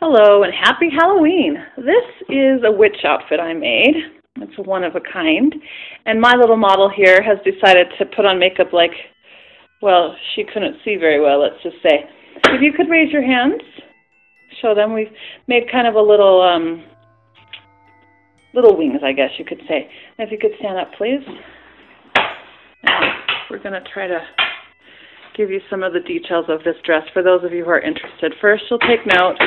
Hello and happy Halloween. This is a witch outfit I made. It's one of a kind. And my little model here has decided to put on makeup like, well, she couldn't see very well, let's just say. If you could raise your hands, show them. We've made kind of a little wings, I guess you could say. And if you could stand up, please. Now, we're going to try to give you some of the details of this dress for those of you who are interested. First, you'll take note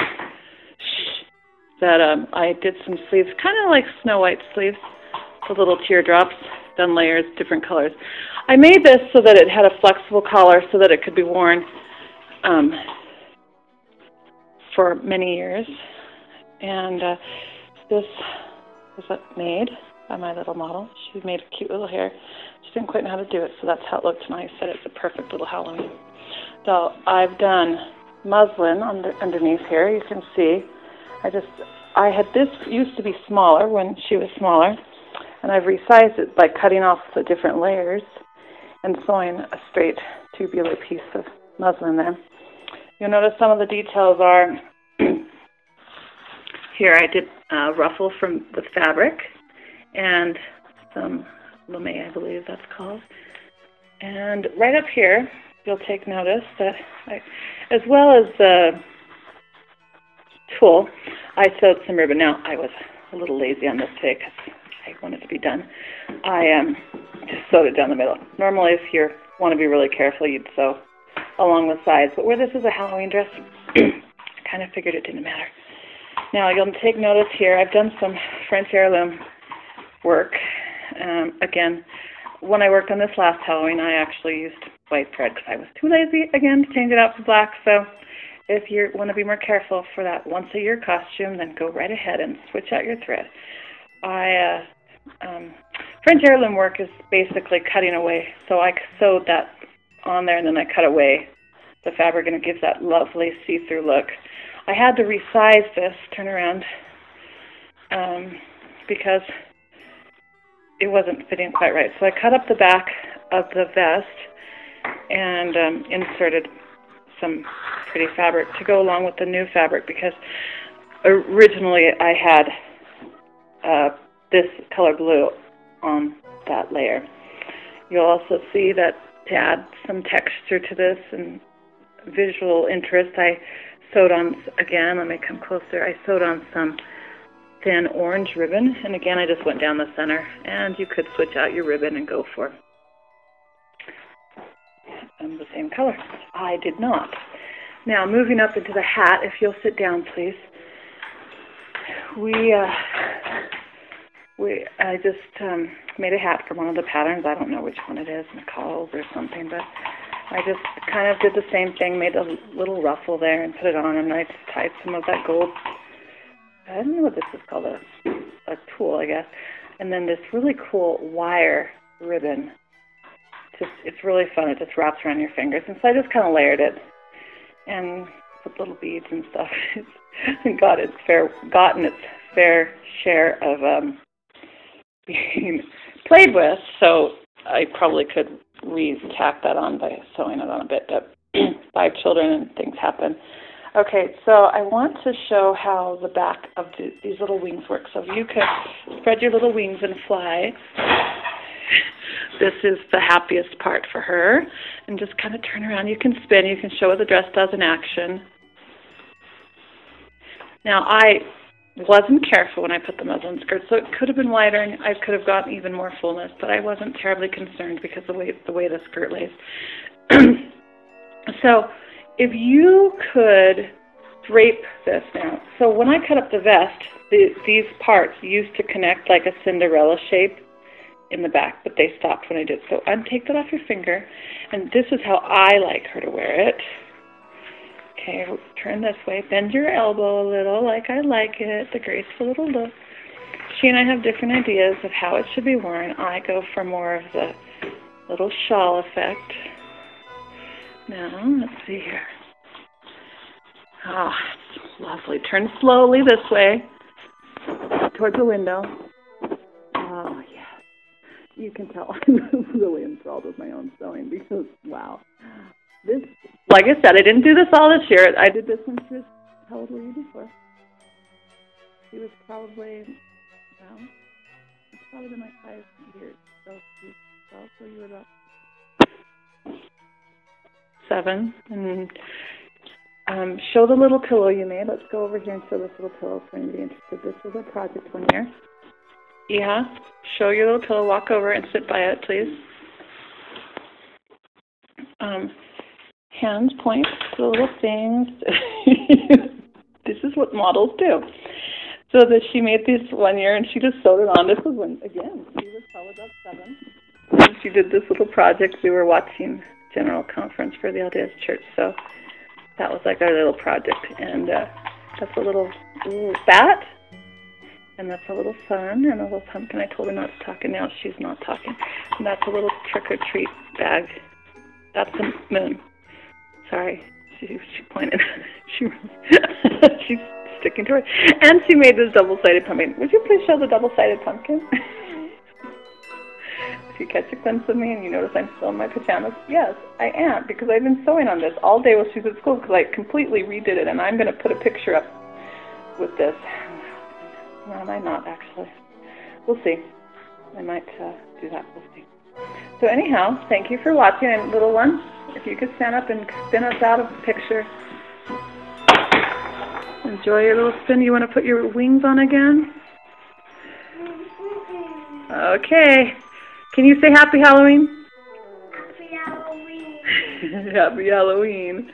that I did some sleeves, kind of like Snow White sleeves, the little teardrops, done layers, different colors. I made this so that it had a flexible collar so that it could be worn for many years. And this was made by my little model. She made a cute little hair. She didn't quite know how to do it, so that's how it looked, and I said it's a perfect little Halloween. So I've done muslin underneath here. You can see I had this used to be smaller when she was smaller, and I've resized it by cutting off the different layers and sewing a straight tubular piece of muslin there. You'll notice some of the details are here. I did ruffle with fabric and some lame, I believe that's called. And right up here, you'll take notice that as well as the tulle, I sewed some ribbon. Now, I was a little lazy on this today because I wanted to be done. I just sewed it down the middle. Normally, if you want to be really careful, you'd sew along the sides. But where this is a Halloween dress, I kind of figured it didn't matter. Now, you'll take notice here, I've done some French heirloom work. Again, when I worked on this last Halloween, I actually used white thread because I was too lazy, again, to change it out for black. So if you want to be more careful for that once-a-year costume, then go right ahead and switch out your thread. French heirloom work is basically cutting away. So I sewed that on there, and then I cut away the fabric, and it gives that lovely see-through look. I had to resize this, turn around, because it wasn't fitting quite right. So I cut up the back of the vest and inserted some pretty fabric to go along with the new fabric, because originally I had this color blue on that layer. You'll also see that to add some texture to this and visual interest, I sewed on, again, let me come closer, I sewed on some thin orange ribbon, and again I just went down the center, and you could switch out your ribbon and go for the same color. I did not. Now moving up into the hat, if you'll sit down please. I just made a hat from one of the patterns. I don't know which one it is, McCall's or something, but I just kind of did the same thing, made a little ruffle there and put it on, and I tied some of that gold, I don't know what this is called, a tulle, I guess, and then this really cool wire ribbon. It's really fun. It just wraps around your fingers, and so I just kind of layered it and put little beads and stuff. It's gotten its fair share of being played with, so I probably could re-tack that on by sewing it on a bit, but 5 children and things happen. Okay, so I want to show how the back of these little wings work. So if you could spread your little wings and fly. This is the happiest part for her. And just kind of turn around. You can spin. You can show what the dress does in action. Now, I wasn't careful when I put the muslin skirt, so it could have been wider and I could have gotten even more fullness, but I wasn't terribly concerned because of the way the skirt lays. So if you could drape this now. So when I cut up the vest, these parts used to connect like a Cinderella shape in the back, but they stopped when I did. So take that off your finger, and this is how I like her to wear it. Okay, turn this way, bend your elbow a little like I like it, the graceful little look. She and I have different ideas of how it should be worn. I go for more of the little shawl effect. Now, let's see here. Oh, lovely. Turn slowly this way, towards the window. Oh, yeah. You can tell I'm really enthralled with my own sewing because, wow. This, like I said, I didn't do this all this year. I did this when she was, how old were you before? she was probably, well, it's probably been like 5 years. So she's 12, so you were about 7. And show the little pillow you made. Let's go over here and show this little pillow for anybody interested. This was a project one year. Yeah, show your little pillow. Walk over and sit by it, please. Hands point to the little things. This is what models do. So that she made this one year and she just sewed it on. This was when, again, she was probably about 7. And she did this little project. We were watching General Conference for the LDS Church, so that was like our little project. And that's a little bat, and that's a little sun, and a little pumpkin. I told her not to talk, and now she's not talking. And that's a little trick-or-treat bag. That's the moon. Sorry, she pointed. She's sticking to it. And she made this double-sided pumpkin. Would you please show the double-sided pumpkin? If you catch a glimpse of me and you notice I'm still in my pajamas, yes, I am, because I've been sewing on this all day while she's at school, because I completely redid it, and I'm going to put a picture up with this. No, I might not, actually. We'll see. I might do that. We'll see. So anyhow, thank you for watching, and little one, if you could stand up and spin us out of the picture. Enjoy your little spin. You want to put your wings on again? Okay. Can you say Happy Halloween? Happy Halloween. Happy Halloween.